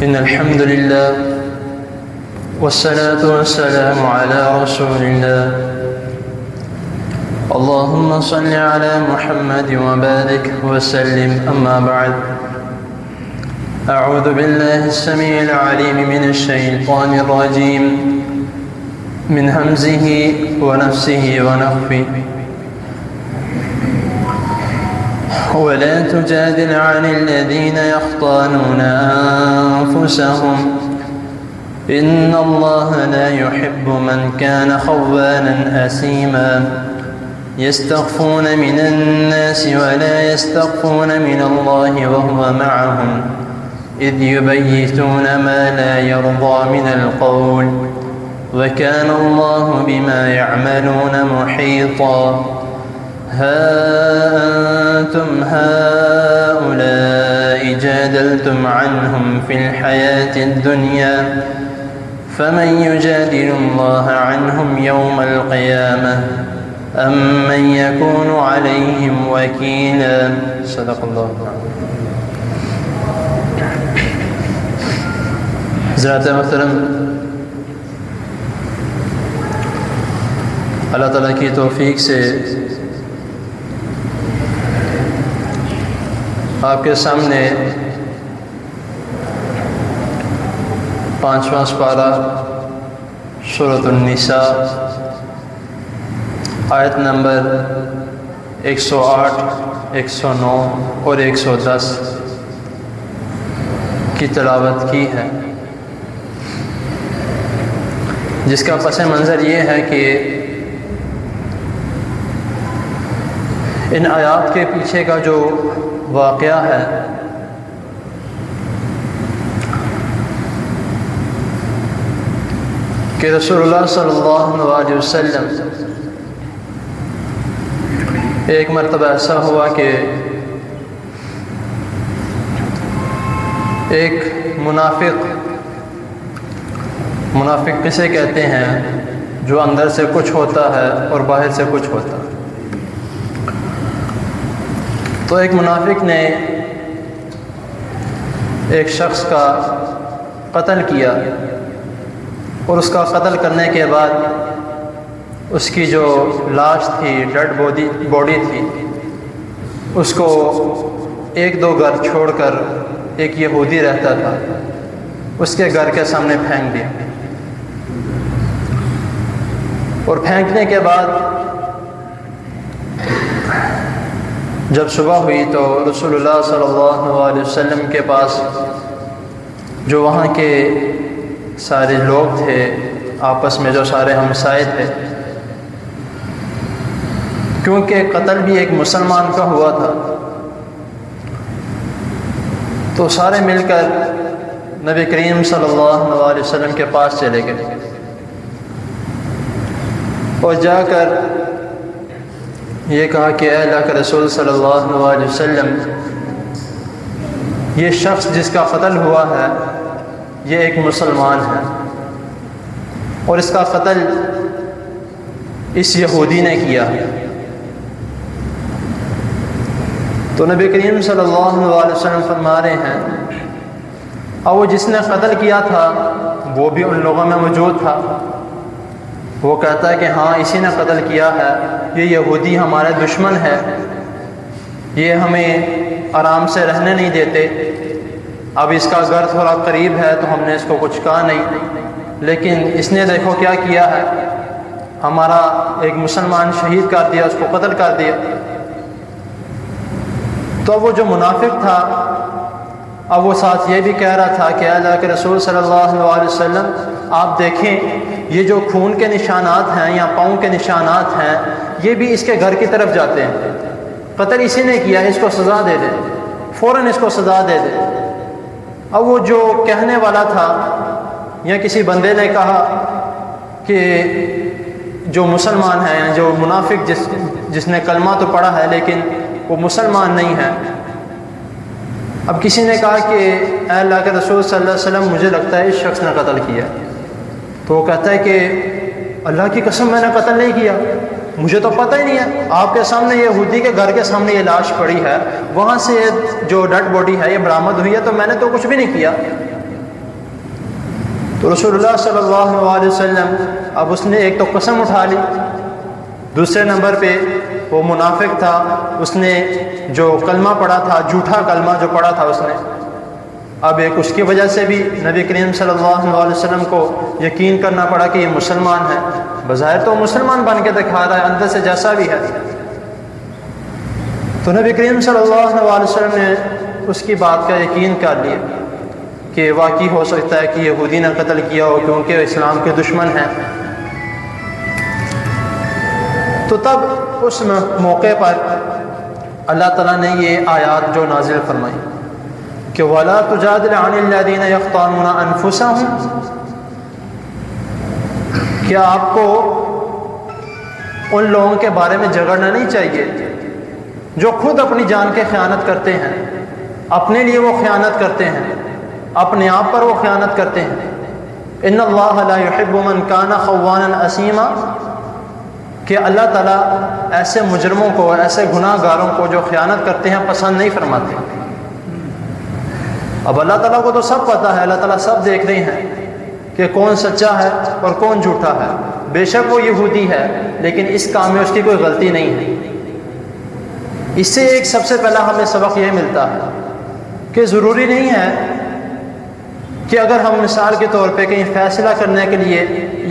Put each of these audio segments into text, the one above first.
إن الحمد لله والصلاة والسلام على رسول الله اللهم صل على محمد وبارك وسلم أما بعد أعوذ بالله السميع العليم من الشيطان الرجيم من همزه ونفسه ونفثه ولا تجادل عن الذين يختانون أنفسهم إن الله لا يحب من كان خوانا أثيما يستخفون من الناس ولا يستخفون من الله وهو معهم إذ يبيتون ما لا يرضى من القول وكان الله بما يعملون محيطا ها أنتم هؤلاء جادلتم عنهم في الحياة الدنيا فمن يجادل الله عنهم يوم القيامة أم من يكون عليهم وكيلا صدق الله العظيم. حضرات محترم، اللہ تعالیٰ کی توفیق سے آپ کے سامنے 5واں پارہ سورۃ النساء آیت نمبر 108، 109 اور 110 کی تلاوت کی ہے، جس کا پس منظر یہ ہے کہ ان آیات کے پیچھے کا جو واقعہ ہے کہ رسول اللہ صلی اللہ علیہ وسلم ایک مرتبہ ایسا ہوا کہ ایک منافق کسے کہتے ہیں جو اندر سے کچھ ہوتا ہے اور باہر سے کچھ ہوتا ہے. تو ایک منافق نے ایک شخص کا قتل کیا اور اس کا قتل کرنے کے بعد اس کی جو لاش تھی، ڈیڈ باڈی تھی، اس کو 1-2 گھر چھوڑ کر ایک یہودی رہتا تھا، اس کے گھر کے سامنے پھینک دیا. اور پھینکنے کے بعد جب صبح ہوئی تو رسول اللہ صلی اللہ علیہ وسلم کے پاس جو وہاں کے سارے لوگ تھے، آپس میں جو سارے ہمسائے تھے، کیونکہ قتل بھی ایک مسلمان کا ہوا تھا، تو سارے مل کر نبی کریم صلی اللہ علیہ وسلم کے پاس چلے گئے اور جا کر یہ کہا کہ اے اللہ کے رسول صلی اللہ علیہ وسلم، یہ شخص جس کا قتل ہوا ہے یہ ایک مسلمان ہے اور اس کا قتل اس یہودی نے کیا. تو نبی کریم صلی اللہ علیہ وسلم فرما رہے ہیں اور وہ جس نے قتل کیا تھا وہ بھی ان لوگوں میں موجود تھا. وہ کہتا ہے کہ ہاں اسی نے قتل کیا ہے، یہ یہودی ہمارے دشمن ہے، یہ ہمیں آرام سے رہنے نہیں دیتے. اب اس کا گھر تھوڑا قریب ہے تو ہم نے اس کو کچھ کہا نہیں، لیکن اس نے دیکھو کیا کیا ہے، ہمارا ایک مسلمان شہید کر دیا، اس کو قتل کر دیا. تو وہ جو منافق تھا اب وہ ساتھ یہ بھی کہہ رہا تھا کہ اللہ کے رسول صلی اللہ علیہ وسلم آپ دیکھیں یہ جو خون کے نشانات ہیں یا پاؤں کے نشانات ہیں یہ بھی اس کے گھر کی طرف جاتے ہیں، قتل اسی نے کیا، اس کو سزا دے دے، فوراً اس کو سزا دے دے. اب وہ جو کہنے والا تھا یا کسی بندے نے کہا کہ جو مسلمان ہے یا جو منافق جس نے کلمہ تو پڑھا ہے لیکن وہ مسلمان نہیں ہے، اب کسی نے کہا کہ اے اللہ کے رسول صلی اللہ علیہ وسلم مجھے لگتا ہے اس شخص نے قتل کیا. تو وہ کہتا ہے کہ اللہ کی قسم میں نے قتل نہیں کیا، مجھے تو پتہ ہی نہیں ہے، آپ کے سامنے یہودی کے گھر کے سامنے یہ لاش پڑی ہے، وہاں سے جو ڈیڈ باڈی ہے یہ برآمد ہوئی ہے، تو میں نے تو کچھ بھی نہیں کیا. تو رسول اللہ صلی اللہ علیہ وسلم اب اس نے ایک تو قسم اٹھا لی، دوسرے نمبر پہ وہ منافق تھا، اس نے جو کلمہ پڑھا تھا، جھوٹا کلمہ جو پڑھا تھا اس نے، اب ایک اس کی وجہ سے بھی نبی کریم صلی اللہ علیہ وسلم کو یقین کرنا پڑا کہ یہ مسلمان ہے۔ بظاہر تو مسلمان بن کے دکھا رہا ہے، اندر سے جیسا بھی ہے۔ تو نبی کریم صلی اللہ علیہ وسلم نے اس کی بات کا یقین کر لیا کہ واقعی ہو سکتا ہے کہ یہودی نے قتل کیا ہو، کیونکہ اسلام کے دشمن ہیں۔ تو تب اس موقع پر اللہ تعالیٰ نے یہ آیات جو نازل فرمائی کہ وَلَا تُجَادِلْ عَنِ الَّذِينَ يَخْتَانُونَ أَنفُسَهُمْ، کہ آپ کو ان لوگوں کے بارے میں جھگڑنا نہیں چاہیے جو خود اپنی جان کے خیانت کرتے ہیں، اپنے لیے وہ خیانت کرتے ہیں، اپنے آپ پر وہ خیانت کرتے ہیں۔ ان اللہ لا يحب من کان خوانا اثیما، کہ اللہ تعالیٰ ایسے مجرموں کو، ایسے گناہ گاروں کو جو خیانت کرتے ہیں پسند نہیں فرماتے۔ اب اللہ تعالیٰ کو تو سب پتہ ہے، اللہ تعالیٰ سب دیکھ رہے ہیں کہ کون سچا ہے اور کون جھوٹا ہے۔ بے شک وہ یہودی ہے لیکن اس کام میں اس کی کوئی غلطی نہیں ہے۔ اس سے ایک سب سے پہلا ہمیں سبق یہ ملتا ہے کہ ضروری نہیں ہے کہ اگر ہم مثال کے طور پہ کہیں فیصلہ کرنے کے لیے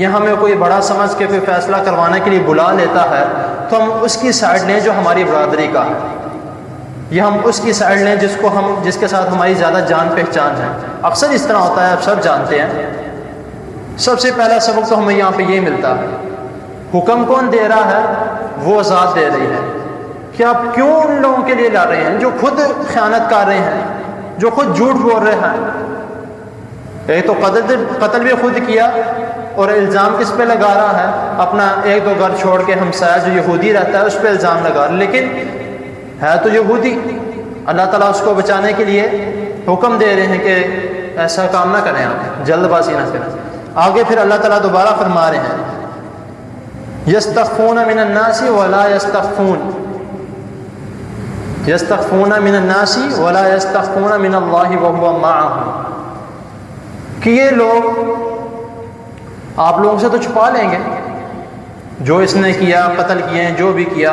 یا ہمیں کوئی بڑا سمجھ کے کوئی فیصلہ کروانے کے لیے بلا لیتا ہے تو ہم اس کی سائڈ لیں جو ہماری برادری کا ہے، یا ہم اس کی سائڈ لیں جس کے ساتھ ہماری زیادہ جان پہچان ہے۔ اکثر اس طرح ہوتا ہے، آپ سب جانتے ہیں۔ سب سے پہلا سبق تو ہمیں یہاں پہ یہ ملتا ہے، حکم کون دے رہا ہے؟ وہ ذات دے رہی ہے کہ آپ کیوں ان لوگوں کے لیے لا رہے ہیں جو خود خیانت کر رہے ہیں، جو خود جھوٹ بول رہے ہیں۔ ایک تو قتل بھی خود کیا، اور الزام کس پہ لگا رہا ہے؟ اپنا ایک دو گھر چھوڑ کے ہمسایہ جو یہودی رہتا ہے اس پہ الزام لگا رہا ہے، لیکن ہے تو یہودی۔ اللہ تعالیٰ اس کو بچانے کے لیے حکم دے رہے ہیں کہ ایسا کام نہ کریں، آپ جلد بازی نہ کریں۔ آگے پھر اللہ تعالیٰ دوبارہ فرما رہے ہیں یستخفون من الناس ولا یستخفون، یستخفون من الناس ولا یستخفون من اللہ وهو معهم، کہ یہ لوگ آپ لوگوں سے تو چھپا لیں گے، جو اس نے کیا، قتل کیے ہیں، جو بھی کیا،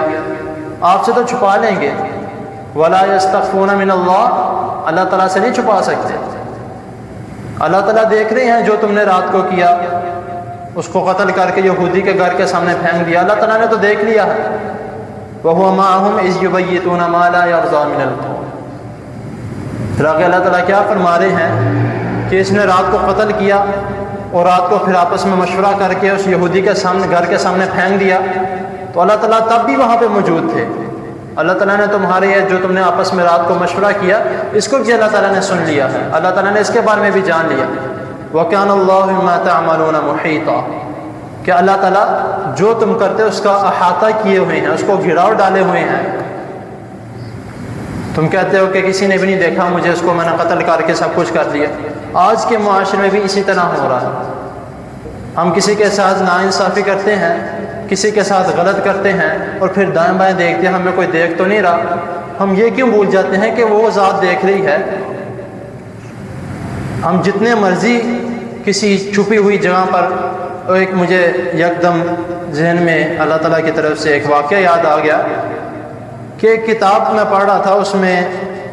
آپ سے تو چھپا لیں گے۔ ولا یستخفون من اللہ، اللہ تعالیٰ سے نہیں چھپا سکتے۔ اللہ تعالیٰ دیکھ رہے ہیں جو تم نے رات کو کیا، اس کو قتل کر کے یہودی کے گھر کے سامنے پھینک دیا، اللہ تعالیٰ نے تو دیکھ لیا ہے۔ وَهُوَ مَعَهُمْ إِذْ يُبَيِّتُونَ مَا لَا يَرْضَىٰ مِنَ الْقَوْلِ، پھر آگے اللہ تعالیٰ کیا فرما رہے ہیں کہ اس نے رات کو قتل کیا اور رات کو پھر آپس میں مشورہ کر کے اس یہودی کے سامنے، گھر کے سامنے پھینک دیا، تو اللہ تعالیٰ تب بھی وہاں پہ موجود تھے۔ اللہ تعالیٰ نے تمہارے جو تم نے آپس میں رات کو مشورہ کیا، اس کو بھی اللہ تعالیٰ نے سن لیا ہے، اللہ تعالیٰ نے اس کے بارے میں بھی جان لیا۔ وَكَانَ اللَّهُ بِمَا تَعْمَلُونَ مُحِيطًا، کہ اللہ تعالیٰ جو تم کرتے اس کا احاطہ کیے ہوئے ہیں، اس کو گھیراؤ ڈالے ہوئے ہیں۔ تم کہتے ہو کہ کسی نے بھی نہیں دیکھا مجھے، اس کو میں نے قتل کر کے سب کچھ کر دیا۔ آج کے معاشرے میں بھی اسی طرح ہو رہا ہے، ہم کسی کے ساتھ ناانصافی کرتے ہیں، کسی کے ساتھ غلط کرتے ہیں، اور پھر دائیں بائیں دیکھتے ہیں ہمیں کوئی دیکھ تو نہیں رہا، ہم یہ کیوں بھول جاتے ہیں کہ وہ ذات دیکھ رہی ہے۔ ہم جتنے مرضی کسی چھپی ہوئی جگہ پر، ایک مجھے یکدم ذہن میں اللہ تعالیٰ کی طرف سے ایک واقعہ یاد آ گیا کہ ایک کتاب میں پڑھ رہا تھا، اس میں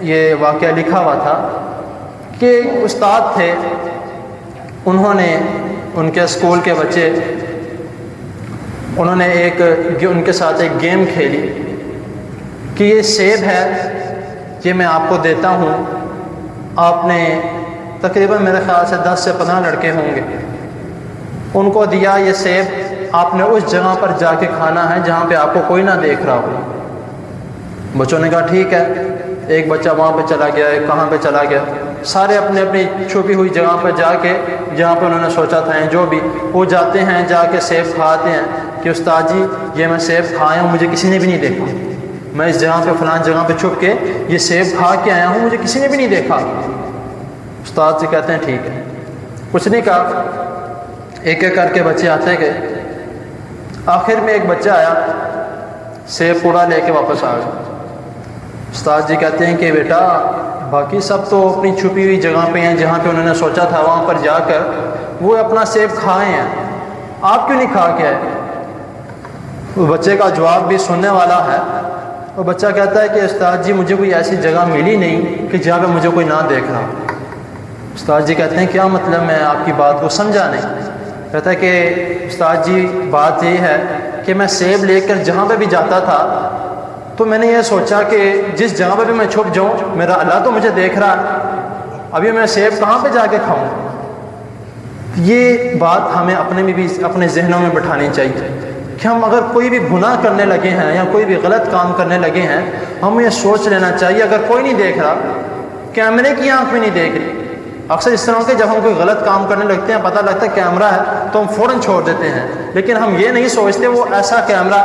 یہ واقعہ لکھا ہوا تھا کہ ایک استاد تھے، انہوں نے ان کے اسکول کے بچے، انہوں نے ان کے ساتھ ایک گیم کھیلی کہ یہ سیب ہے، یہ میں آپ کو دیتا ہوں، آپ نے تقریباً میرے خیال سے 10 سے 15 لڑکے ہوں گے، ان کو دیا یہ سیب، آپ نے اس جگہ پر جا کے کھانا ہے جہاں پہ آپ کو کوئی نہ دیکھ رہا ہو۔ بچوں نے کہا ٹھیک ہے، ایک بچہ وہاں پہ چلا گیا، ایک کہاں پہ چلا گیا، سارے اپنی اپنی چھپی ہوئی جگہ پہ جا کے، جہاں پہ انہوں نے سوچا تھا جو بھی، وہ جاتے ہیں، جا کے سیب کھاتے ہیں کہ استاد جی یہ میں سیب کھایا ہوں، مجھے کسی نے بھی نہیں دیکھا، میں اس جگہ پہ فلان جگہ پہ چھپ کے یہ سیب کھا کے آیا ہوں، مجھے کسی نے بھی نہیں دیکھا۔ استاد سے کہتے ہیں ٹھیک ہے، کچھ نہیں کہا، ایک ایک کر کے بچے آتے گئے، آخر میں ایک بچہ آیا، سیب پورا لے کے واپس آ گیا۔ استاد جی کہتے ہیں کہ بیٹا باقی سب تو اپنی چھپی ہوئی جگہ پہ ہیں، جہاں پہ انہوں نے سوچا تھا وہاں پر جا کر وہ اپنا سیب کھائے ہیں، آپ کیوں نہیں کھا کے آئے؟ اس بچے کا جواب بھی سننے والا ہے۔ وہ بچہ کہتا ہے کہ استاد جی مجھے کوئی ایسی جگہ ملی نہیں کہ جہاں پہ مجھے کوئی نہ دیکھ رہا۔ استاد جی کہتے ہیں کیا مطلب، میں آپ کی بات کو سمجھا نہیں۔ کہتا ہے کہ استاد جی بات یہ ہے کہ میں سیب لے کر جہاں پہ بھی جاتا تھا تو میں نے یہ سوچا کہ جس جگہ پہ بھی میں چھپ جاؤں میرا اللہ تو مجھے دیکھ رہا ہے، ابھی میں سیب کہاں پہ جا کے کھاؤں؟ یہ بات ہمیں اپنے میں بھی اپنے ذہنوں میں بٹھانی چاہیے کہ ہم اگر کوئی بھی گناہ کرنے لگے ہیں یا کوئی بھی غلط کام کرنے لگے ہیں، ہمیں یہ سوچ لینا چاہیے اگر کوئی نہیں دیکھ رہا، کیمرے کی آنکھ بھی نہیں دیکھ رہی۔ اکثر اس طرح کے جب ہم کوئی غلط کام کرنے لگتے ہیں، پتہ لگتا ہے کیمرہ ہے تو ہم فوراً چھوڑ دیتے ہیں، لیکن ہم یہ نہیں سوچتے وہ ایسا کیمرہ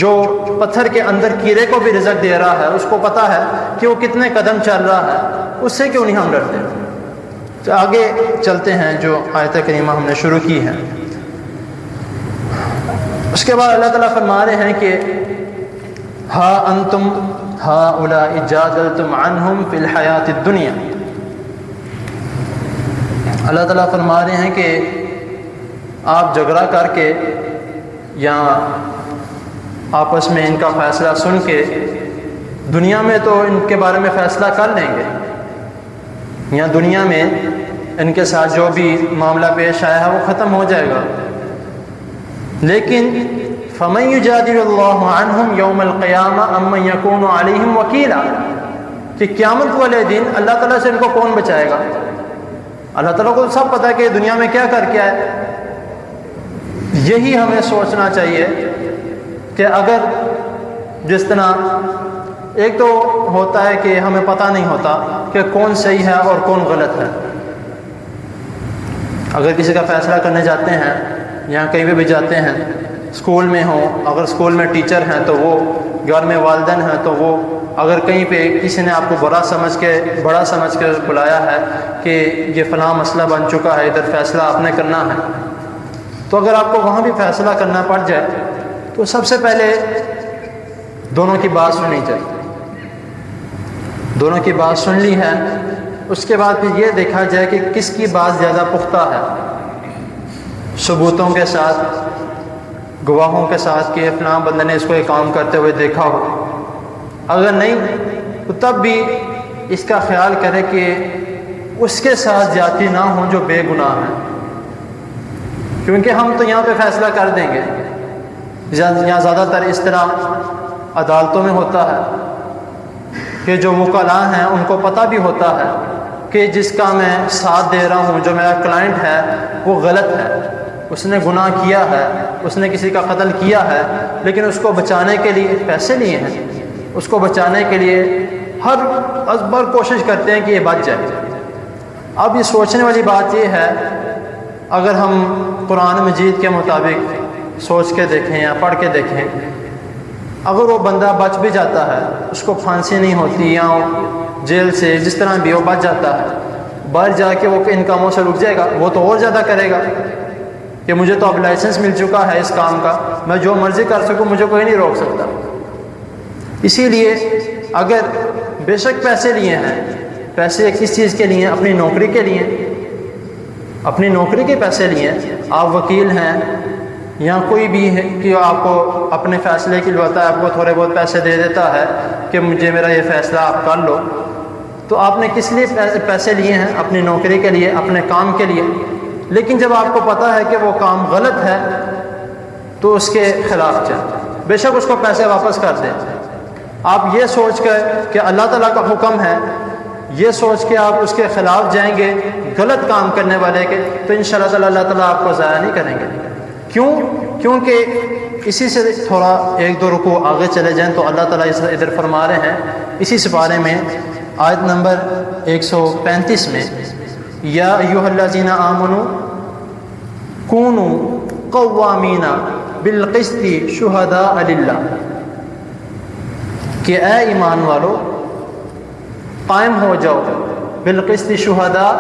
جو پتھر کے اندر کیڑے کو بھی رزق دے رہا ہے، اس کو پتہ ہے کہ وہ کتنے قدم چل رہا ہے، اس سے کیوں نہیں ہم ڈرتے؟ تو آگے چلتے ہیں جو آیت کریمہ ہم نے شروع کی ہے۔ اس کے بعد اللہ تعالیٰ فرما رہے ہیں کہ ہا انتم ہؤلاء جادلتم عنہم فی الحیات الدنیا۔ اللہ تعالیٰ فرما رہے ہیں کہ آپ جھگڑا کر کے یا آپس میں ان کا فیصلہ سن کے دنیا میں تو ان کے بارے میں فیصلہ کر لیں گے، یا دنیا میں ان کے ساتھ جو بھی معاملہ پیش آیا ہے وہ ختم ہو جائے گا، لیکن فَمَن يُجَادِلُ اللَّهُ عَنْهُمْ يَوْمَ الْقِيَامَةِ أَمَّن يَكُونُ عَلَيْهِمْ وَكِيلًا، کہ قیامت والے دن اللہ تعالیٰ سے ان کو کون بچائے گا؟ اللہ تعالیٰ کو سب پتہ ہے کہ دنیا میں کیا کر کے آئے۔ یہی ہمیں سوچنا چاہیے کہ اگر جس طرح ایک تو ہوتا ہے کہ ہمیں پتہ نہیں ہوتا کہ کون صحیح ہے اور کون غلط ہے، اگر کسی کا فیصلہ کرنے جاتے ہیں یا کہیں پہ بھی جاتے ہیں، اسکول میں ہوں، اگر اسکول میں ٹیچر ہیں تو وہ، گھر میں والدین ہیں تو وہ، اگر کہیں پہ کسی نے آپ کو بڑا سمجھ کے بلایا ہے کہ یہ فلاں مسئلہ بن چکا ہے، ادھر فیصلہ آپ نے کرنا ہے، تو اگر آپ کو وہاں بھی فیصلہ کرنا پڑ جائے تو سب سے پہلے دونوں کی بات سننی چاہیے۔ دونوں کی بات سن لی ہے، اس کے بعد پھر یہ دیکھا جائے کہ کس کی بات زیادہ پختہ ہے، ثبوتوں کے ساتھ، گواہوں کے ساتھ کہ فلاں بندے نے اس کو یہ کام کرتے ہوئے دیکھا ہو۔ اگر نہیں تو تب بھی اس کا خیال کرے کہ اس کے ساتھ زیادتی نہ ہوں جو بے گناہ ہیں، کیونکہ ہم تو یہاں پہ فیصلہ کر دیں گے، یہاں زیادہ تر اس طرح عدالتوں میں ہوتا ہے کہ جو وکلاء ہیں ان کو پتہ بھی ہوتا ہے کہ جس کا میں ساتھ دے رہا ہوں، جو میرا کلائنٹ ہے وہ غلط ہے، اس نے گناہ کیا ہے، اس نے کسی کا قتل کیا ہے، لیکن اس کو بچانے کے لیے پیسے لیے ہیں، اس کو بچانے کے لیے ہر ازبر کوشش کرتے ہیں کہ یہ بچ جائے۔ اب یہ سوچنے والی بات یہ ہے، اگر ہم قرآن مجید کے مطابق سوچ کے دیکھیں یا پڑھ کے دیکھیں، اگر وہ بندہ بچ بھی جاتا ہے، اس کو پھانسی نہیں ہوتی یا جیل سے جس طرح بھی وہ بچ جاتا ہے، باہر جا کے وہ ان کاموں سے رک جائے گا، وہ تو اور زیادہ کرے گا کہ مجھے تو اب لائسنس مل چکا ہے اس کام کا، میں جو مرضی کر سکوں، مجھے کوئی نہیں روک سکتا۔ اسی لیے اگر بے شک پیسے لیے ہیں، پیسے کس چیز کے لیے؟ اپنی نوکری کے لیے، اپنی نوکری کے پیسے لیے۔ آپ وکیل ہیں یا کوئی بھی ہے کہ آپ کو اپنے فیصلے کے لیے ہوتا ہے، آپ کو تھوڑے بہت پیسے دے دیتا ہے کہ مجھے میرا یہ فیصلہ آپ کر لو، تو آپ نے کس لیے پیسے لیے ہیں؟ اپنی نوکری کے لیے، اپنے کام کے لیے۔ لیکن جب آپ کو پتہ ہے کہ وہ کام غلط ہے تو اس کے خلاف چلیں، بے شک اس کو پیسے واپس کر دیں۔ آپ یہ سوچ کر کہ اللہ تعالیٰ کا حکم ہے، یہ سوچ کے آپ اس کے خلاف جائیں گے غلط کام کرنے والے کے، تو انشاءاللہ تعالیٰ اللہ تعالیٰ آپ کو ضائع نہیں کریں گے۔ کیوں؟ کیونکہ اسی سے تھوڑا ایک دو رکوع آگے چلے جائیں تو اللہ تعالیٰ ادھر فرما رہے ہیں اسی سپارے میں آیت نمبر 135 میں، یا ایھا الذین آمنوا کونوا قوامین بالقسط شہداء للہ، کہ اے ایمان والو قائم ہو جاؤ بالقسط شہداء،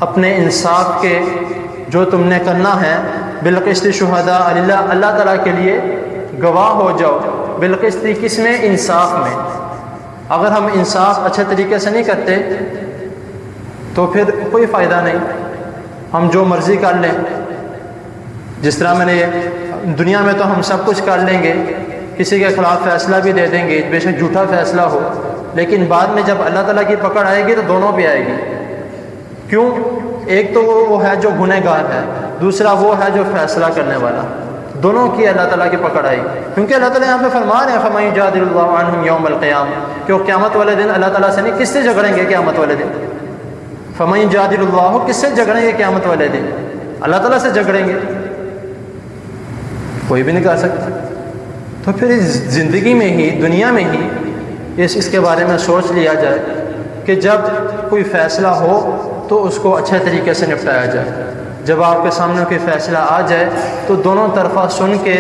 اپنے انصاف کے جو تم نے کرنا ہے، بالقسط شہداء للہ، اللہ تعالیٰ کے لیے گواہ ہو جاؤ، بالقسط کس میں؟ انصاف میں۔ اگر ہم انصاف اچھے طریقے سے نہیں کرتے تو پھر کوئی فائدہ نہیں، ہم جو مرضی کر لیں. جس طرح میں نے دنیا میں تو ہم سب کچھ کر لیں گے، کسی کے خلاف فیصلہ بھی دے دیں گے بے شک جھوٹا فیصلہ ہو، لیکن بعد میں جب اللہ تعالیٰ کی پکڑ آئے گی تو دونوں پہ آئے گی. کیوں؟ ایک تو وہ ہے جو گنہگار ہے، دوسرا وہ ہے جو فیصلہ کرنے والا. دونوں کی اللہ تعالیٰ کی پکڑ آئی، کیونکہ اللہ تعالیٰ یہاں پہ فرما رہے ہیں فَمَن يُجَادِلُ اللَّهُ عَنْهُمْ يَوْمَ الْقِيَامَةِ کہ وہ قیامت والے دن اللہ تعالیٰ سے نہیں، کس سے جھگڑیں گے قیامت والے دن؟ فَمَن يُجَادِلُ اللَّهُ کس سے جھگڑیں گے قیامت والے دن؟ اللہ تعالیٰ سے جھگڑیں گے، کوئی بھی نہیں کر سکتا. تو پھر اس زندگی میں ہی، دنیا میں ہی اس کے بارے میں سوچ لیا جائے کہ جب کوئی فیصلہ ہو تو اس کو اچھے طریقے سے نپٹایا جائے. جب آپ کے سامنے کوئی فیصلہ آ جائے تو دونوں طرفہ سن کے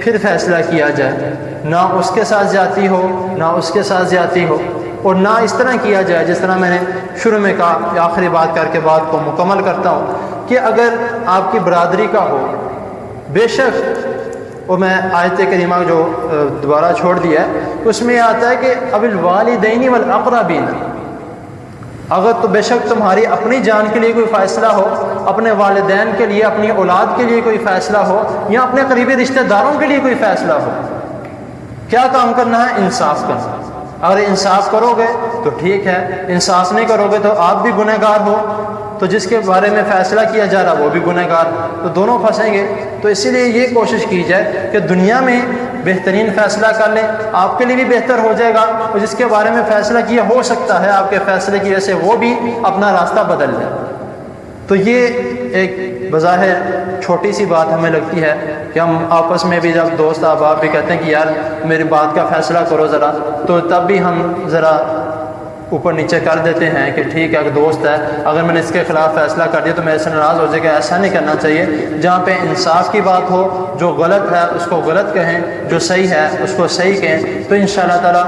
پھر فیصلہ کیا جائے، نہ اس کے ساتھ زیادتی ہو نہ اس کے ساتھ زیادتی ہو، اور نہ اس طرح کیا جائے جس طرح میں نے شروع میں کہا، آخری بات کر کے بات کو مکمل کرتا ہوں کہ اگر آپ کی برادری کا ہو، بے شک، اور میں آیت کریمہ جو دوبارہ چھوڑ دیا ہے اس میں یہ آتا ہے کہ اب الوالدین والاقربین، اگر تو بے شک تمہاری اپنی جان کے لیے کوئی فیصلہ ہو، اپنے والدین کے لیے، اپنی اولاد کے لیے کوئی فیصلہ ہو، یا اپنے قریبی رشتہ داروں کے لیے کوئی فیصلہ ہو، کیا کام کرنا ہے؟ انصاف کرنا. اگر انصاف کرو گے تو ٹھیک ہے، انصاف نہیں کرو گے تو آپ بھی گنہگار ہو، تو جس کے بارے میں فیصلہ کیا جا رہا وہ بھی گنہگار، تو دونوں پھنسیں گے. تو اسی لیے یہ کوشش کی جائے کہ دنیا میں بہترین فیصلہ کر لیں، آپ کے لیے بھی بہتر ہو جائے گا، اور جس کے بارے میں فیصلہ کیا ہو سکتا ہے آپ کے فیصلے کی وجہ سے وہ بھی اپنا راستہ بدل جائے. تو یہ ایک بظاہر چھوٹی سی بات ہمیں لگتی ہے کہ ہم آپس میں بھی جب دوست احباب بھی کہتے ہیں کہ یار میری بات کا فیصلہ کرو ذرا، تو تب بھی ہم ذرا اوپر نیچے کر دیتے ہیں کہ ٹھیک ہے اگر دوست ہے، اگر میں نے اس کے خلاف فیصلہ کر دیا تو میرے سے ناراض ہو جائے گا. ایسا نہیں کرنا چاہیے. جہاں پہ انصاف کی بات ہو، جو غلط ہے اس کو غلط کہیں، جو صحیح ہے اس کو صحیح کہیں، تو انشاءاللہ تعالیٰ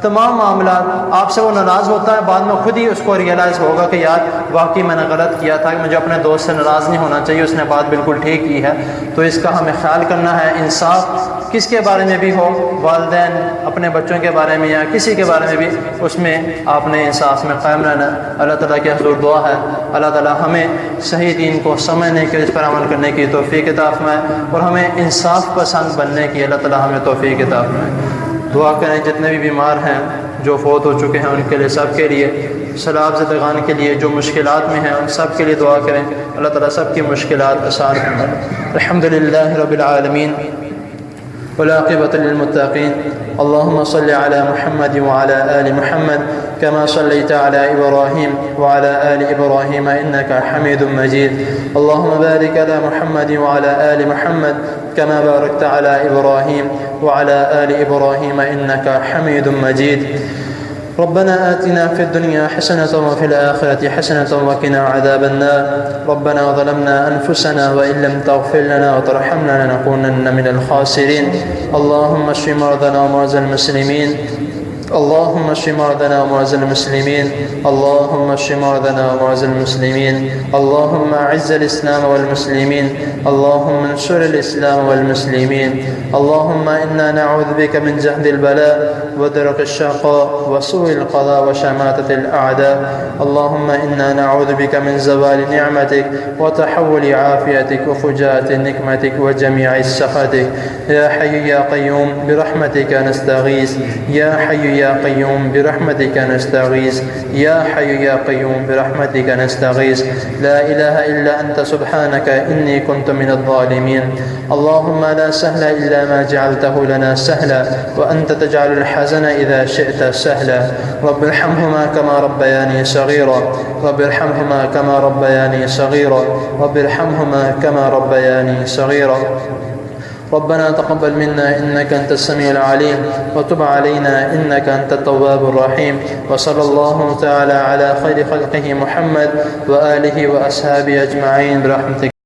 تمام معاملات، آپ سے وہ ناراض ہوتا ہے بعد میں خود ہی اس کو ریئلائز ہوگا کہ یار واقعی میں نے غلط کیا تھا، مجھے اپنے دوست سے ناراض نہیں ہونا چاہیے، اس نے بات بالکل ٹھیک کی ہے. تو اس کا ہمیں خیال کرنا ہے. انصاف کس کے بارے میں بھی ہو، والدین، اپنے بچوں کے بارے میں یا کسی کے بارے میں بھی، اس میں آپ نے انصاف میں قائم رہنا. اللہ تعالیٰ کے حضور دعا ہے اللہ تعالیٰ ہمیں صحیح دین کو سمجھنے کے، اس پر عمل کرنے کی توفیق عطا فرمائے، اور ہمیں انصاف پسند بننے کی اللہ تعالیٰ ہمیں توفیق عطا فرمائے. دعا کریں جتنے بھی بیمار ہیں، جو فوت ہو چکے ہیں ان کے لیے، سب کے لیے، سیلاب زدگان کے لیے، جو مشکلات میں ہیں ان سب کے لیے دعا کریں. اللہ تعالیٰ سب کی مشکلات آسان فرمائے. الحمدللہ رب العالمین والعاقبۃ للمتقین. اللهم صل على محمد وعلى آل محمد كما صليت على إبراهيم وعلى آل إبراهيم إنك حميد مجيد. اللهم بارك على محمد وعلى آل محمد كما باركت على إبراهيم وعلى آل إبراهيم إنك حميد مجيد. ربنا آتنا في الدنيا حسنة وفي الآخرة حسنة وقنا عذاب النار. ربنا ظلمنا أنفسنا وإن لم تغفر لنا وترحمنا لنكونن من الخاسرين. اللهم اشف مرضنا ومرضى المسلمين. اللهم اشف مرضنا ومرضى المسلمين. اللهم اشف مرضنا ومرضى المسلمين. اللهم اعز الإسلام والمسلمين. اللهم انصر الإسلام والمسلمين. اللهم إنا نعوذ بك من جهد البلاء ودرك الشقاء وسوء القضاء وشماتة الأعداء. اللهم إنا نعوذ بك من زوال نعمتك وتحول عافيتك وفجاءة نقمتك وجميع سخطك. يا حي يا قيوم برحمتك نستغيث. يا حي يا قيوم برحمتك نستغيث. يا حي يا قيوم برحمتك نستغيث. لا إله إلا أنت سبحانك إني كنت من الظالمين. اللهم لا سهل إلا ما جعلته لنا سهلا وأنت تجعل الحزن إذا شئت سهلا. رب ارحمهما كما ربياني صغيرا. رب ارحمهما كما ربياني صغيرا. رب ارحمهما كما ربياني صغيرا. ربنا تقبل منا إنك أنت السميع العليم وتب علينا إنك أنت التواب الرحيم. وصلى الله تعالى على خير خلقه محمد وآله وأصحابه أجمعين برحمتك.